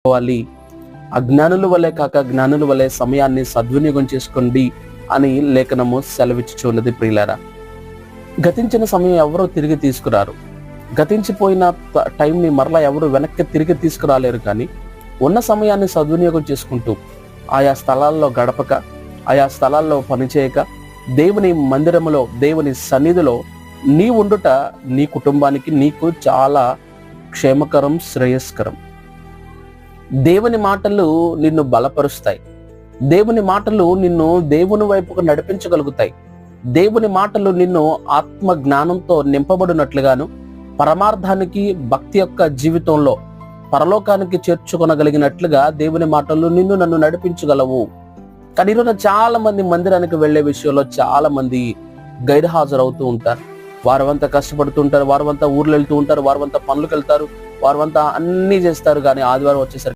పోవాలి. అజ్ఞానుల వలె కాక జ్ఞానుల వలె సమయాన్ని సద్వినియోగం చేసుకోండి అని లేఖనము సెలవిచ్చుచున్నది. ప్రియులారా, గతించిన సమయం ఎవరో తిరిగి తీసుకురారు. గతించిపోయిన టైంని మరలా ఎవరు వెనక్కి తిరిగి తీసుకురాలేరు. కానీ ఉన్న సమయాన్ని సద్వినియోగం చేసుకుంటూ ఆయా స్థలాల్లో గడపక, ఆయా స్థలాల్లో పనిచేయక, దేవుని మందిరములో, దేవుని సన్నిధిలో నీ ఉండుట నీ కుటుంబానికి, నీకు చాలా క్షేమకరం, శ్రేయస్కరం. దేవుని మాటలు నిన్ను బలపరుస్తాయి. దేవుని మాటలు నిన్ను దేవుని వైపుకు నడిపించగలుగుతాయి. దేవుని మాటలు నిన్ను ఆత్మ జ్ఞానంతో నింపబడినట్లుగాను, పరమార్థానికి, భక్తి యొక్క జీవితంలో పరలోకానికి చేర్చుకొనగలిగినట్లుగా దేవుని మాటలు నిన్ను నన్ను నడిపించగలవు. కానీ ఈరోజు చాలా మంది మందిరానికి వెళ్లే విషయంలో చాలా మంది గైర్హాజరవుతూ ఉంటారు. వారంతా కష్టపడుతుంటారు, వారంతా ఊర్లు వెళ్తూ ఉంటారు, వారంతా పనులకు వెళ్తారు, వారంతా అన్నీ చేస్తారు. కానీ ఆదివారం వచ్చేసరికి